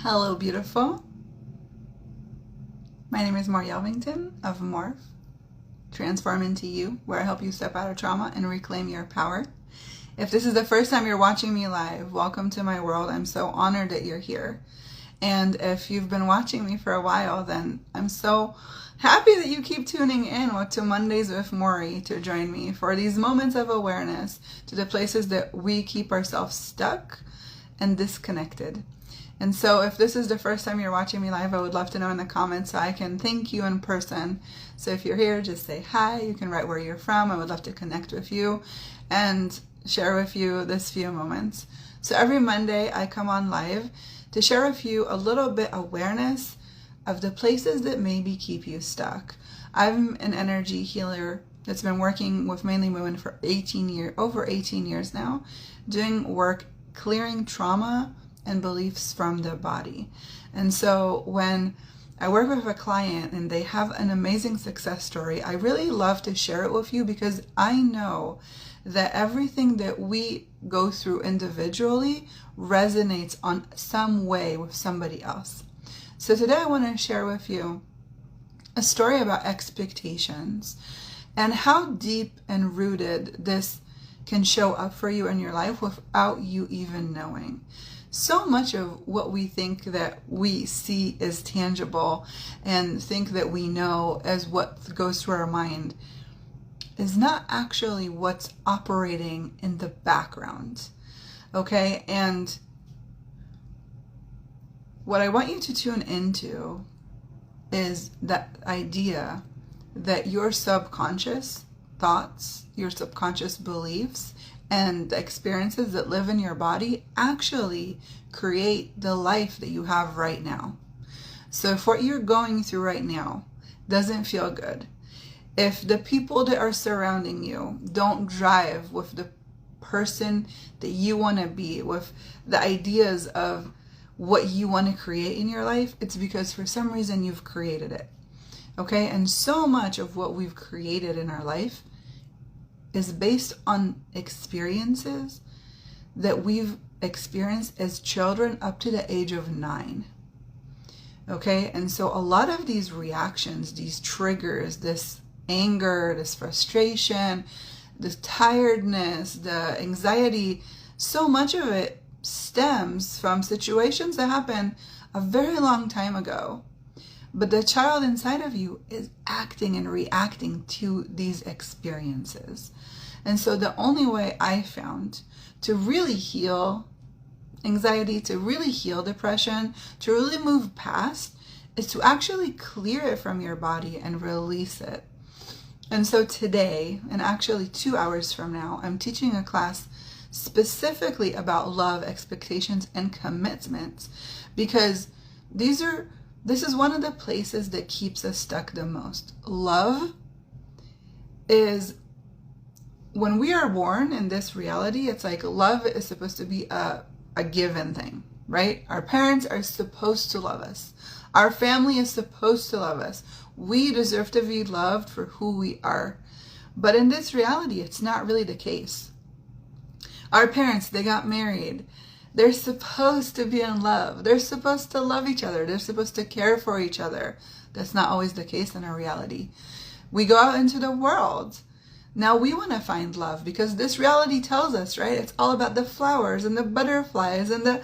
Hello, beautiful. My name is Mori of Morph, Transform Into You, where I help you step out of trauma and reclaim your power. If this is the first time you're watching me live, welcome to my world. I'm so honored that you're here. And if you've been watching me for a while, then I'm so happy that you keep tuning in to Mondays with Mori to join me for these moments of awareness to the places that we keep ourselves stuck and disconnected. And so if this is the first time you're watching me live, I would love to know in the comments so I can thank you in person. So if you're here, just say hi. You can write where you're from. I would love to connect with you and share with you this few moments. So every Monday I come on live to share with you a little bit awareness of the places that maybe keep you stuck. I'm an energy healer that's been working with mainly women for over 18 years now, doing work clearing trauma and beliefs from the body. And so when I work with a client and they have an amazing success story, I really love to share it with you because I know that everything that we go through individually resonates on some way with somebody else. So today I want to share with you a story about expectations and how deep and rooted this can show up for you in your life without you even knowing. So much of what we think that we see is tangible and think that we know as what goes through our mind is not actually what's operating in the background. Okay? And what I want you to tune into is that idea that your subconscious thoughts, your subconscious beliefs, and the experiences that live in your body actually create the life that you have right now. So if what you're going through right now doesn't feel good, if the people that are surrounding you don't drive with the person that you want to be, with the ideas of what you want to create in your life, it's because for some reason you've created it. Okay? And so much of what we've created in our life is based on experiences that we've experienced as children up to the age of 9. Okay? And so a lot of these reactions, these triggers, this anger, this frustration, this tiredness, the anxiety, so much of it stems from situations that happened a very long time ago. But the child inside of you is acting and reacting to these experiences. And so the only way I found to really heal anxiety, to really heal depression, to really move past, is to actually clear it from your body and release it. And so today, and actually 2 hours from now, I'm teaching a class specifically about love, expectations, and commitments, because this is one of the places that keeps us stuck the most. Love is, when we are born in this reality, it's like love is supposed to be a given thing, right? Our parents are supposed to love us. Our family is supposed to love us. We deserve to be loved for who we are. But in this reality, it's not really the case. Our parents, they got married. They're supposed to be in love. They're supposed to love each other. They're supposed to care for each other. That's not always the case in our reality. We go out into the world. Now we want to find love because this reality tells us, right? It's all about the flowers and the butterflies and the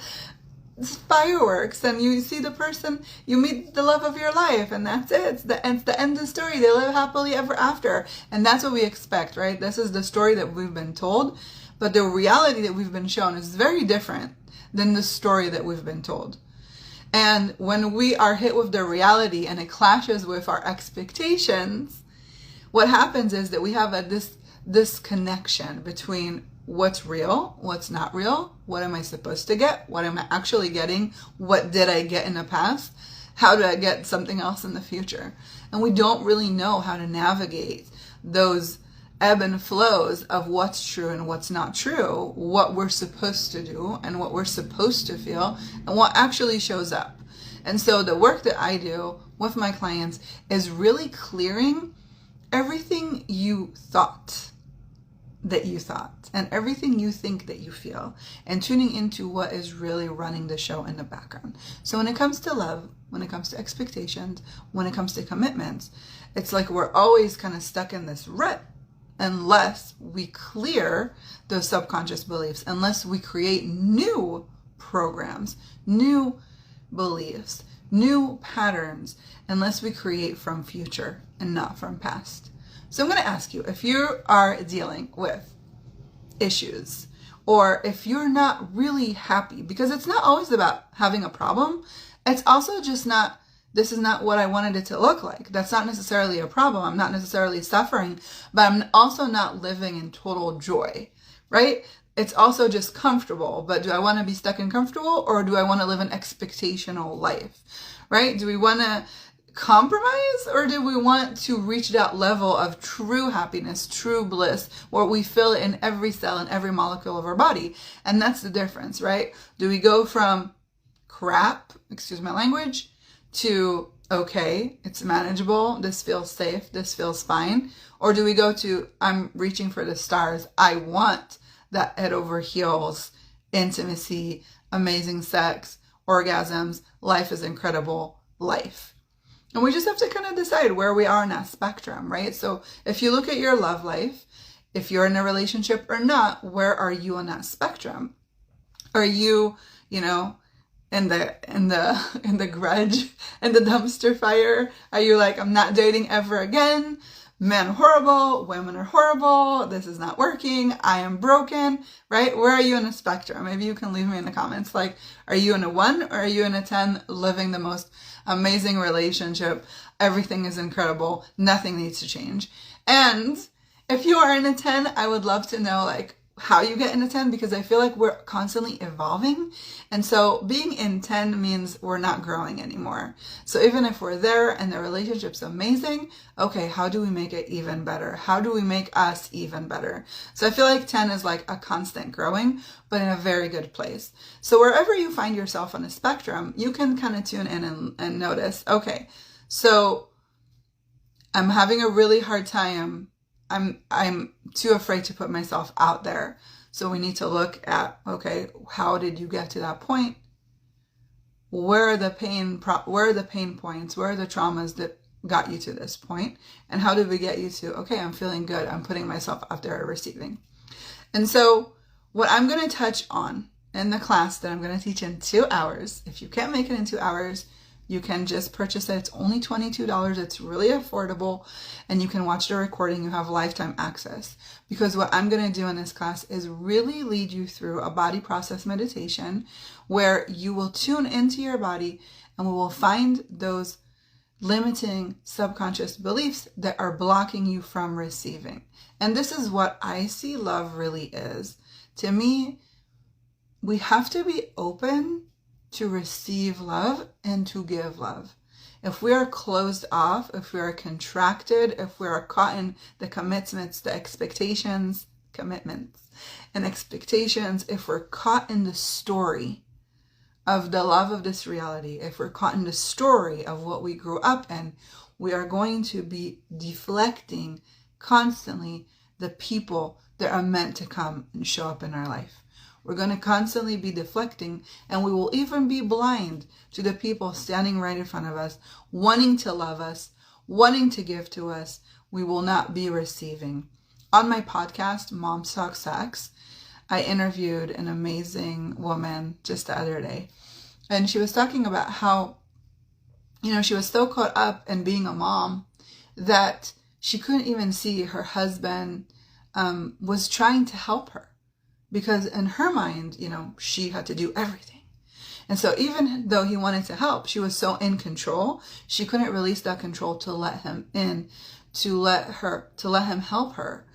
fireworks, and you see the person, you meet the love of your life, and that's it. It's the end of the story. They live happily ever after. And that's what we expect, right? This is the story that we've been told. But the reality that we've been shown is very different than the story that we've been told. And when we are hit with the reality and it clashes with our expectations, what happens is that we have this disconnection between what's real, what's not real, what am I supposed to get, what am I actually getting, what did I get in the past, how do I get something else in the future. And we don't really know how to navigate those ebb and flows of what's true and what's not true, what we're supposed to do and what we're supposed to feel, and what actually shows up. And so the work that I do with my clients is really clearing everything you thought that you thought and everything you think that you feel, and tuning into what is really running the show in the background. So when it comes to love, when it comes to expectations, when it comes to commitments, it's like we're always kind of stuck in this rut unless we clear those subconscious beliefs, unless we create new programs, new beliefs, new patterns, unless we create from future and not from past. So I'm going to ask you, if you are dealing with issues, or if you're not really happy, because it's not always about having a problem, it's also just not, this is not what I wanted it to look like. That's not necessarily a problem. I'm not necessarily suffering, but I'm also not living in total joy, right? It's also just comfortable, but do I want to be stuck in comfortable, or do I want to live an expectational life, right? Do we want to compromise, or do we want to reach that level of true happiness, true bliss, where we feel it in every cell and every molecule of our body? And that's the difference, right? Do we go from crap, excuse my language, to okay, it's manageable, this feels safe, this feels fine? Or do we go to I'm reaching for the stars, I want that head over heels intimacy, amazing sex, orgasms, life is incredible, life? And we just have to kind of decide where we are in that spectrum, right? So if you look at your love life, if you're in a relationship or not, where are you on that spectrum? Are you, in the grudge and the dumpster fire? Are you like, I'm not dating ever again? Men are horrible, women are horrible, this is not working, I am broken, right? Where are you in the spectrum? Maybe you can leave me in the comments. Like, are you in a 1 or are you in a 10, living the most amazing relationship? Everything is incredible, nothing needs to change. And if you are in a 10, I would love to know like how you get in a 10, because I feel like we're constantly evolving. And so being in 10 means we're not growing anymore. So even if we're there and the relationship's amazing, okay, how do we make it even better? How do we make us even better? So I feel like 10 is like a constant growing, but in a very good place. So wherever you find yourself on a spectrum, you can kind of tune in and notice, okay, so I'm having a really hard time. I'm too afraid to put myself out there. So we need to look at, okay, how did you get to that point? Where are the pain points? Where are the traumas that got you to this point? And how did we get you to, okay, I'm feeling good, I'm putting myself out there and receiving. And so what I'm going to touch on in the class that I'm going to teach in 2 hours, if you can't make it in 2 hours, you can just purchase it. It's only $22. It's really affordable, and you can watch the recording. You have lifetime access, because what I'm going to do in this class is really lead you through a body process meditation where you will tune into your body, and we will find those limiting subconscious beliefs that are blocking you from receiving. And this is what I see love really is. To me, we have to be open to receive love and to give love. If we are closed off, if we are contracted, if we are caught in the commitments, the expectations, commitments and expectations, if we're caught in the story of the love of this reality, if we're caught in the story of what we grew up in, we are going to be deflecting constantly the people that are meant to come and show up in our life. We're going to constantly be deflecting, and we will even be blind to the people standing right in front of us, wanting to love us, wanting to give to us. We will not be receiving. On my podcast, Moms Talk Sex, I interviewed an amazing woman just the other day, and she was talking about how, she was so caught up in being a mom that she couldn't even see her husband was trying to help her. Because in her mind, she had to do everything. And so even though he wanted to help, she was so in control, she couldn't release that control to let him in, to let him help her.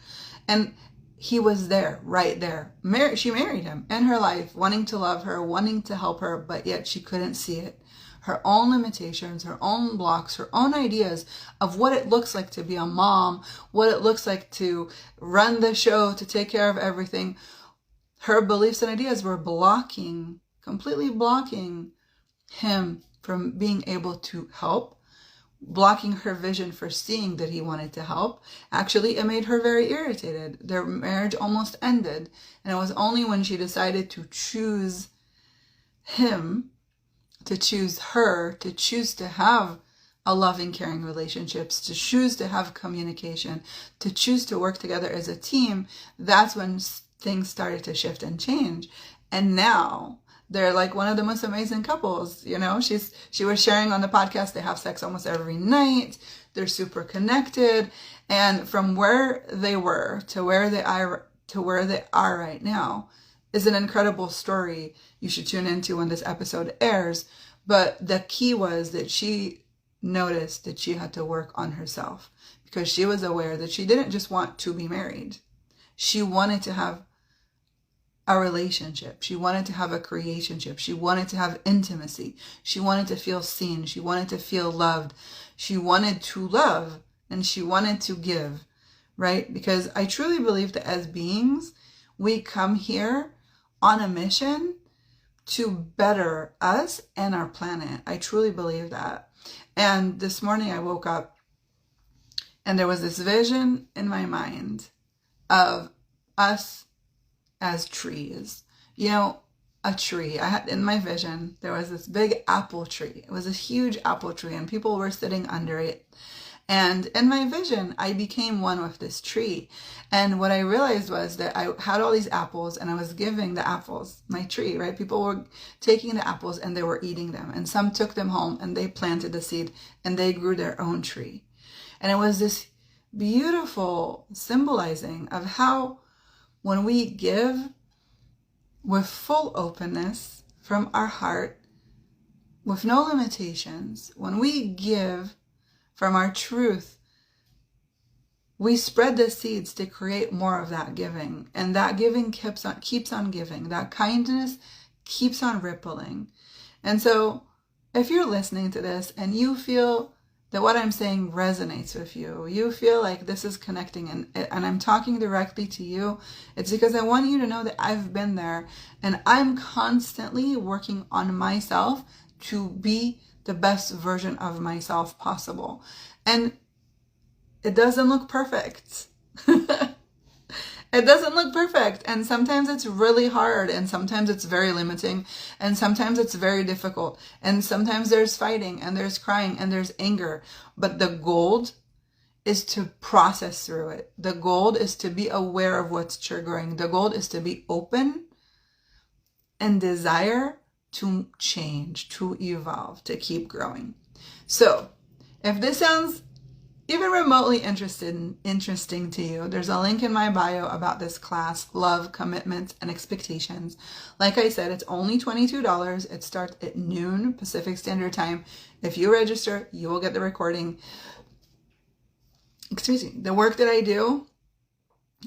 And he was there, right there. She married him in her life, wanting to love her, wanting to help her, but yet she couldn't see it. Her own limitations, her own blocks, her own ideas of what it looks like to be a mom, what it looks like to run the show, to take care of everything. Her beliefs and ideas were completely blocking him from being able to help, blocking her vision for seeing that he wanted to help. Actually, it made her very irritated. Their marriage almost ended. And it was only when she decided to choose him, to choose her, to choose to have a loving, caring relationships, to choose to have communication, to choose to work together as a team, that's when things started to shift and change. And now they're like one of the most amazing couples. You know, she was sharing on the podcast, they have sex almost every night. They're super connected. And from where they were to where they are right now is an incredible story you should tune into when this episode airs. But the key was that she noticed that she had to work on herself, because she was aware that she didn't just want to be married. She wanted to have a relationship. She wanted to have a creationship. She wanted to have intimacy. She wanted to feel seen. She wanted to feel loved. She wanted to love, and she wanted to give, right? Because I truly believe that as beings, we come here on a mission to better us and our planet. I truly believe that. And this morning I woke up and there was this vision in my mind of us as trees. You know, a tree. I had in my vision, there was this big apple tree. It was a huge apple tree and people were sitting under it. And in my vision, I became one with this tree. And what I realized was that I had all these apples and I was giving the apples, my tree, right? People were taking the apples and they were eating them. And some took them home and they planted the seed and they grew their own tree. And it was this beautiful symbolizing of how when we give with full openness from our heart, with no limitations, when we give from our truth, we spread the seeds to create more of that giving. And that giving keeps on giving. That kindness keeps on rippling. And so if you're listening to this and you feel that what I'm saying resonates with you, you feel like this is connecting and I'm talking directly to you, it's because I want you to know that I've been there and I'm constantly working on myself to be the best version of myself possible. And it doesn't look perfect. It doesn't look perfect. And sometimes it's really hard. And sometimes it's very limiting. And sometimes it's very difficult. And sometimes there's fighting and there's crying and there's anger. But the gold is to process through it. The gold is to be aware of what's triggering. The gold is to be open and desire to change, to evolve, to keep growing. So if this sounds even remotely interesting to you, there's a link in my bio about this class, Love, Commitments, and Expectations. Like I said, it's only $22. It starts at noon Pacific Standard Time. If you register, you will get the recording. Excuse me. The work that I do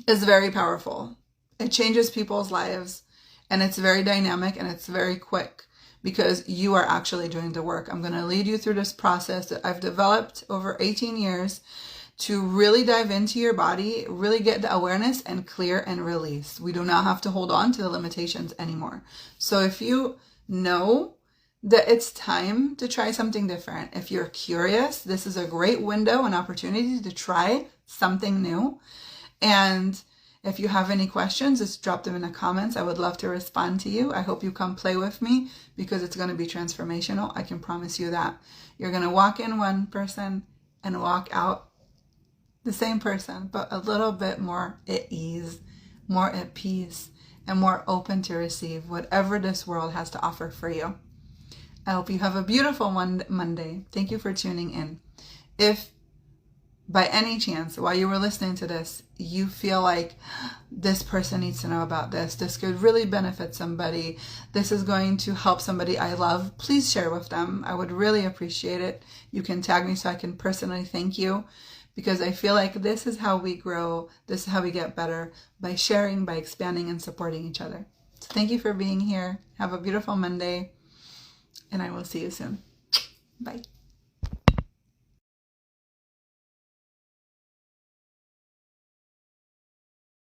is very powerful. It changes people's lives, and it's very dynamic, and it's very quick, because you are actually doing the work. I'm going to lead you through this process that I've developed over 18 years to really dive into your body, really get the awareness and clear and release. We do not have to hold on to the limitations anymore. So if you know that it's time to try something different, if you're curious, this is a great window and opportunity to try something new. And if you have any questions, just drop them in the comments. I would love to respond to you. I hope you come play with me, because it's going to be transformational. I can promise you that. You're going to walk in one person and walk out the same person, but a little bit more at ease, more at peace, and more open to receive whatever this world has to offer for you. I hope you have a beautiful Monday. Thank you for tuning in. If by any chance, while you were listening to this, you feel like this person needs to know about this, this could really benefit somebody, this is going to help somebody I love, please share with them. I would really appreciate it. You can tag me so I can personally thank you, because I feel like this is how we grow, this is how we get better, by sharing, by expanding and supporting each other. So thank you for being here. Have a beautiful Monday, and I will see you soon. Bye.